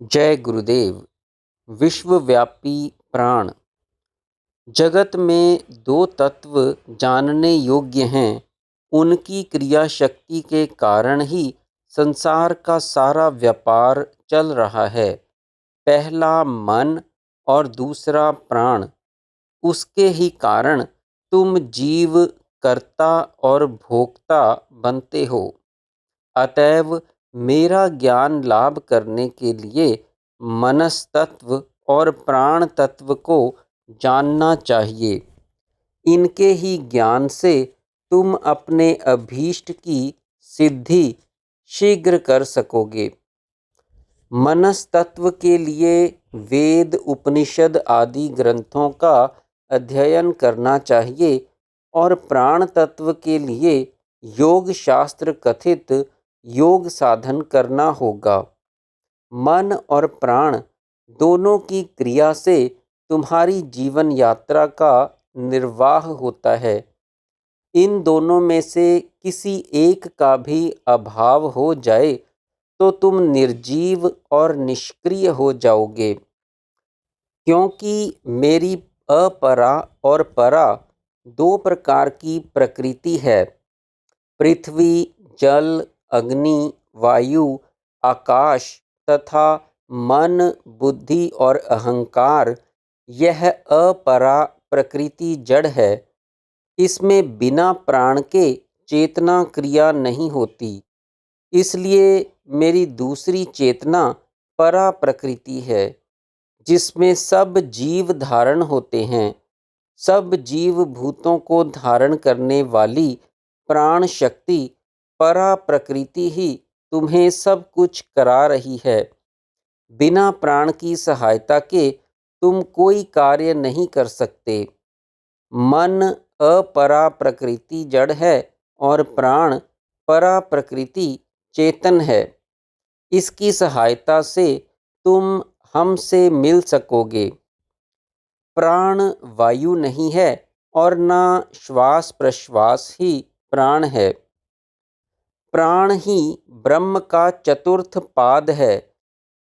जय गुरुदेव। विश्वव्यापी प्राण। जगत में दो तत्व जानने योग्य हैं। उनकी क्रिया शक्ति के कारण ही संसार का सारा व्यापार चल रहा है। पहला मन और दूसरा प्राण। उसके ही कारण तुम जीव, कर्ता और भोक्ता बनते हो। अतएव मेरा ज्ञान लाभ करने के लिए मनस्तत्व और प्राण तत्व को जानना चाहिए। इनके ही ज्ञान से तुम अपने अभीष्ट की सिद्धि शीघ्र कर सकोगे। मनस्तत्व के लिए वेद, उपनिषद आदि ग्रंथों का अध्ययन करना चाहिए और प्राण तत्व के लिए योग शास्त्र कथित योग साधन करना होगा। मन और प्राण दोनों की क्रिया से तुम्हारी जीवन यात्रा का निर्वाह होता है। इन दोनों में से किसी एक का भी अभाव हो जाए तो तुम निर्जीव और निष्क्रिय हो जाओगे। क्योंकि मेरी अपरा और परा दो प्रकार की प्रकृति है। पृथ्वी, जल, अग्नि, वायु, आकाश तथा मन, बुद्धि और अहंकार, यह अपरा प्रकृति जड़ है। इसमें बिना प्राण के चेतना क्रिया नहीं होती। इसलिए मेरी दूसरी चेतना परा प्रकृति है, जिसमें सब जीव धारण होते हैं। सब जीव भूतों को धारण करने वाली प्राण शक्ति परा प्रकृति ही तुम्हें सब कुछ करा रही है। बिना प्राण की सहायता के तुम कोई कार्य नहीं कर सकते। मन अपरा प्रकृति जड़ है और प्राण परा प्रकृति चेतन है। इसकी सहायता से तुम हमसे मिल सकोगे। प्राण वायु नहीं है और ना श्वास प्रश्वास ही प्राण है। प्राण ही ब्रह्म का चतुर्थ पाद है।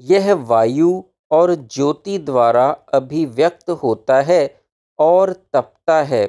यह वायु और ज्योति द्वारा अभिव्यक्त होता है और तपता है।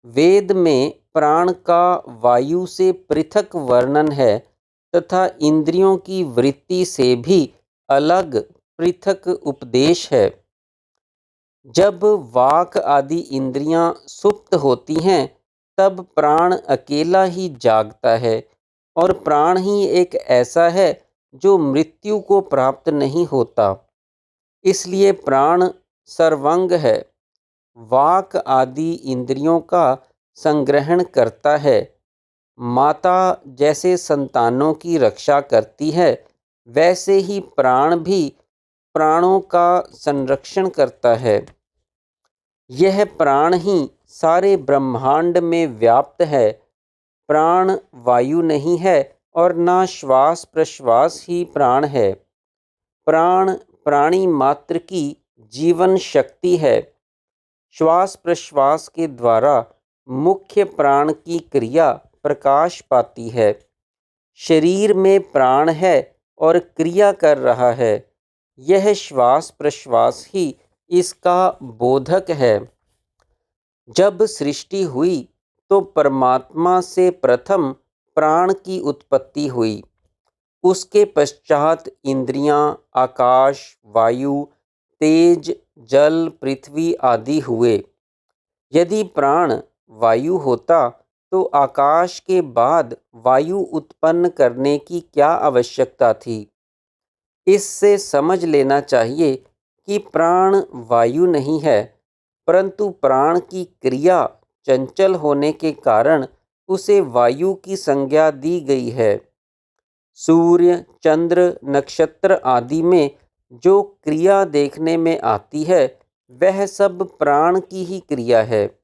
वेद में प्राण का वायु से पृथक वर्णन है तथा इंद्रियों की वृत्ति से भी अलग पृथक उपदेश है। जब वाक आदि इंद्रियां सुप्त होती हैं, तब प्राण अकेला ही जागता है और प्राण ही एक ऐसा है जो मृत्यु को प्राप्त नहीं होता। इसलिए प्राण सर्वंग है। वाक आदि इंद्रियों का संग्रहण करता है। माता जैसे संतानों की रक्षा करती है, वैसे ही प्राण भी प्राणों का संरक्षण करता है। यह प्राण ही सारे ब्रह्मांड में व्याप्त है। प्राण वायु नहीं है और ना श्वास प्रश्वास ही प्राण है। प्राण प्राणी मात्र की जीवन शक्ति है। श्वास प्रश्वास के द्वारा मुख्य प्राण की क्रिया प्रकाश पाती है। शरीर में प्राण है और क्रिया कर रहा है। यह श्वास प्रश्वास ही इसका बोधक है। जब सृष्टि हुई तो परमात्मा से प्रथम प्राण की उत्पत्ति हुई। उसके पश्चात इंद्रियां, आकाश, वायु, तेज, जल, पृथ्वी आदि हुए। यदि प्राण वायु होता तो आकाश के बाद वायु उत्पन्न करने की क्या आवश्यकता थी। इससे समझ लेना चाहिए कि प्राण वायु नहीं है, परंतु प्राण की क्रिया चंचल होने के कारण उसे वायु की संज्ञा दी गई है। सूर्य, चंद्र, नक्षत्र आदि में जो क्रिया देखने में आती है, वह सब प्राण की ही क्रिया है।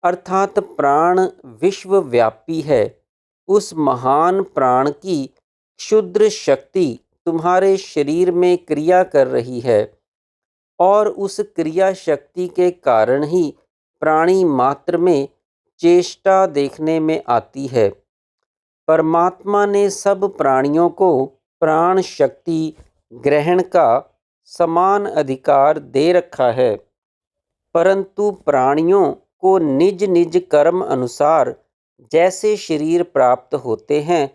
अर्थात प्राण विश्वव्यापी है। उस महान प्राण की क्षुद्र शक्ति तुम्हारे शरीर में क्रिया कर रही है और उस क्रिया शक्ति के कारण ही प्राणी मात्र में चेष्टा देखने में आती है। परमात्मा ने सब प्राणियों को प्राण शक्ति ग्रहण का समान अधिकार दे रखा है, परंतु प्राणियों को निज निज कर्म अनुसार जैसे शरीर प्राप्त होते हैं,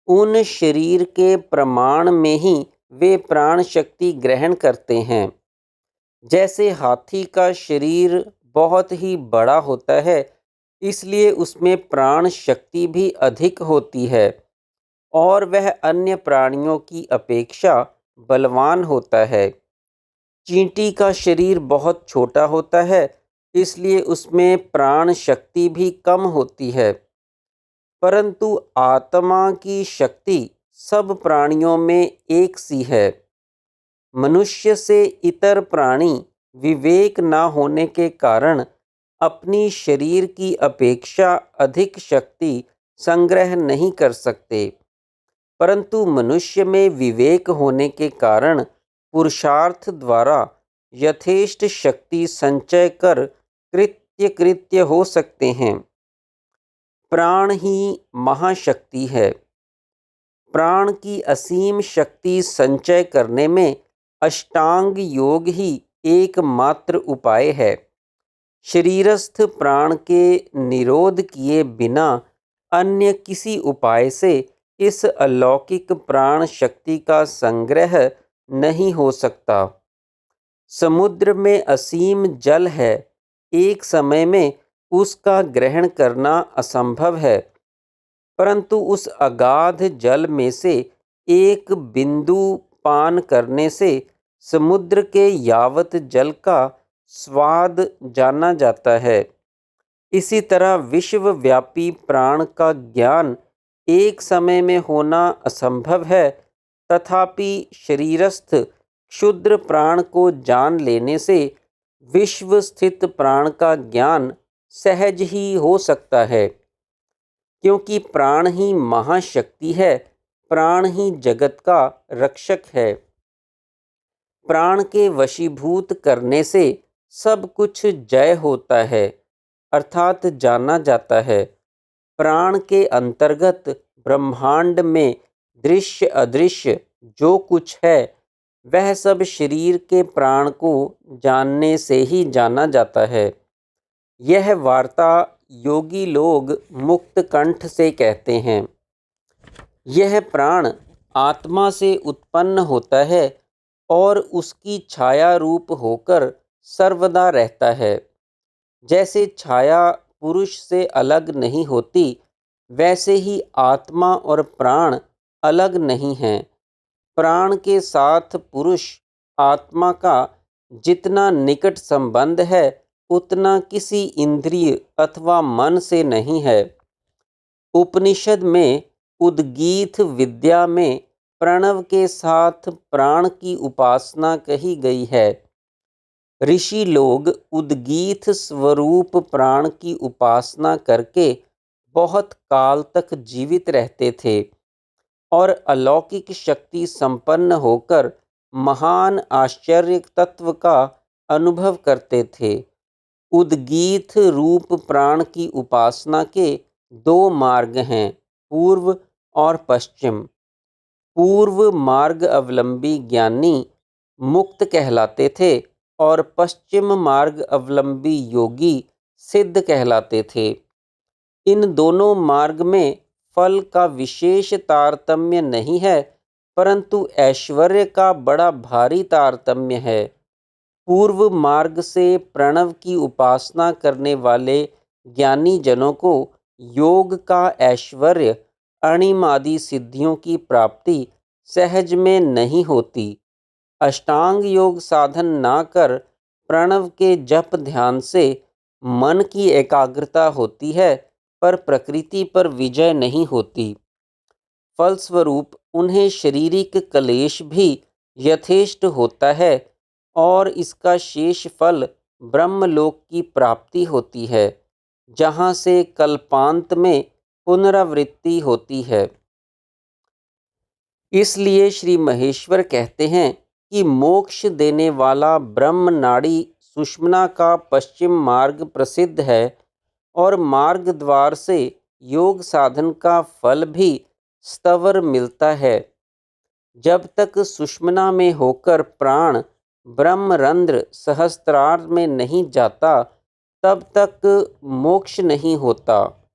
उन शरीर के प्रमाण में ही वे प्राण शक्ति ग्रहण करते हैं। जैसे हाथी का शरीर बहुत ही बड़ा होता है, इसलिए उसमें प्राण शक्ति भी अधिक होती है और वह अन्य प्राणियों की अपेक्षा बलवान होता है। चींटी का शरीर बहुत छोटा होता है, इसलिए उसमें प्राण शक्ति भी कम होती है, परंतु आत्मा की शक्ति सब प्राणियों में एक सी है। मनुष्य से इतर प्राणी विवेक न होने के कारण अपनी शरीर की अपेक्षा अधिक शक्ति संग्रह नहीं कर सकते, परंतु मनुष्य में विवेक होने के कारण पुरुषार्थ द्वारा यथेष्ट शक्ति संचय कर कृत्य हो सकते हैं। प्राण ही महाशक्ति है। प्राण की असीम शक्ति संचय करने में अष्टांग योग ही एकमात्र उपाय है। शरीरस्थ प्राण के निरोध किए बिना अन्य किसी उपाय से इस अलौकिक प्राण शक्ति का संग्रह नहीं हो सकता। समुद्र में असीम जल है, एक समय में उसका ग्रहण करना असंभव है, परंतु उस अगाध जल में से एक बिंदु पान करने से समुद्र के यावत जल का स्वाद जाना जाता है। इसी तरह विश्वव्यापी प्राण का ज्ञान एक समय में होना असंभव है, तथापि शरीरस्थ क्षुद्र प्राण को जान लेने से विश्व स्थित प्राण का ज्ञान सहज ही हो सकता है, क्योंकि प्राण ही महाशक्ति है, प्राण ही जगत का रक्षक है। प्राण के वशीभूत करने से सब कुछ जय होता है, अर्थात जाना जाता है। प्राण के अंतर्गत ब्रह्मांड में दृश्य अदृश्य जो कुछ है, वह सब शरीर के प्राण को जानने से ही जाना जाता है। यह वार्ता योगी लोग मुक्त कंठ से कहते हैं। यह प्राण आत्मा से उत्पन्न होता है और उसकी छाया रूप होकर सर्वदा रहता है। जैसे छाया पुरुष से अलग नहीं होती, वैसे ही आत्मा और प्राण अलग नहीं हैं। प्राण के साथ पुरुष आत्मा का जितना निकट संबंध है, उतना किसी इंद्रिय अथवा मन से नहीं है। उपनिषद में उद्गीत विद्या में प्रणव के साथ प्राण की उपासना कही गई है। ऋषि लोग उद्गीत स्वरूप प्राण की उपासना करके बहुत काल तक जीवित रहते थे और अलौकिक शक्ति संपन्न होकर महान आश्चर्य तत्व का अनुभव करते थे। उद्गीत रूप प्राण की उपासना के दो मार्ग हैं, पूर्व और पश्चिम। पूर्व मार्ग अवलंबी ज्ञानी मुक्त कहलाते थे और पश्चिम मार्ग अवलंबी योगी सिद्ध कहलाते थे। इन दोनों मार्ग में फल का विशेष तारतम्य नहीं है, परंतु ऐश्वर्य का बड़ा भारी तारतम्य है। पूर्व मार्ग से प्रणव की उपासना करने वाले ज्ञानी जनों को योग का ऐश्वर्य अणिम आदि सिद्धियों की प्राप्ति सहज में नहीं होती। अष्टांग योग साधन ना कर प्रणव के जप ध्यान से मन की एकाग्रता होती है, पर प्रकृति पर विजय नहीं होती। फलस्वरूप उन्हें शारीरिक क्लेश भी यथेष्ट होता है और इसका शेष फल ब्रह्मलोक की प्राप्ति होती है, जहाँ से कल्पांत में पुनरावृत्ति होती है। इसलिए श्री महेश्वर कहते हैं कि मोक्ष देने वाला ब्रह्म नाड़ी सुषुम्ना का पश्चिम मार्ग प्रसिद्ध है और मार्ग द्वार से योग साधन का फल भी स्तवर मिलता है। जब तक सुषुम्ना में होकर प्राण ब्रह्मरंध्र सहस्त्रार में नहीं जाता, तब तक मोक्ष नहीं होता।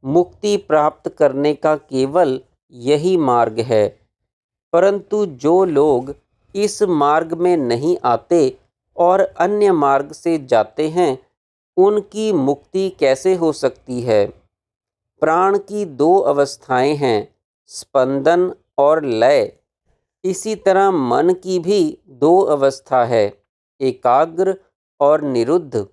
मुक्ति प्राप्त करने का केवल यही मार्ग है। परंतु जो लोग इस मार्ग में नहीं आते और अन्य मार्ग से जाते हैं, उनकी मुक्ति कैसे हो सकती है? प्राण की दो अवस्थाएं हैं, स्पंदन और लय। इसी तरह मन की भी दो अवस्था है, एकाग्र और निरुद्ध।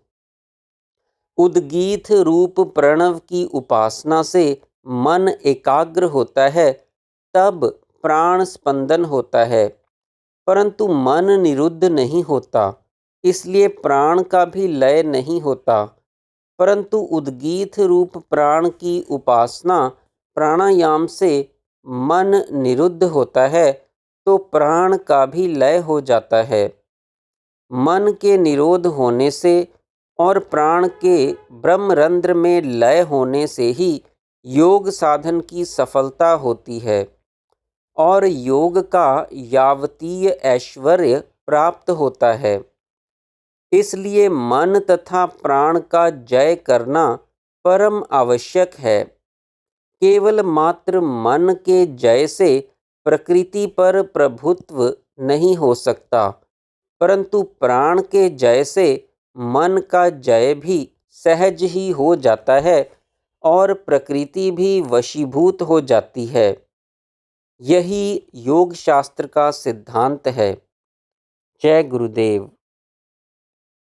उद्गीत रूप प्रणव की उपासना से मन एकाग्र होता है, तब प्राण स्पंदन होता है। परंतु मन निरुद्ध नहीं होता, इसलिए प्राण का भी लय नहीं होता। परंतु उद्गीत रूप प्राण की उपासना प्राणायाम से मन निरुद्ध होता है, तो प्राण का भी लय हो जाता है। मन के निरोध होने से और प्राण के ब्रह्मरंध्र में लय होने से ही योग साधन की सफलता होती है और योग का यावतीय ऐश्वर्य प्राप्त होता है। इसलिए मन तथा प्राण का जय करना परम आवश्यक है। केवल मात्र मन के जय से प्रकृति पर प्रभुत्व नहीं हो सकता, परंतु प्राण के जय से मन का जय भी सहज ही हो जाता है और प्रकृति भी वशीभूत हो जाती है। यही योग शास्त्र का सिद्धांत है। जय गुरुदेव।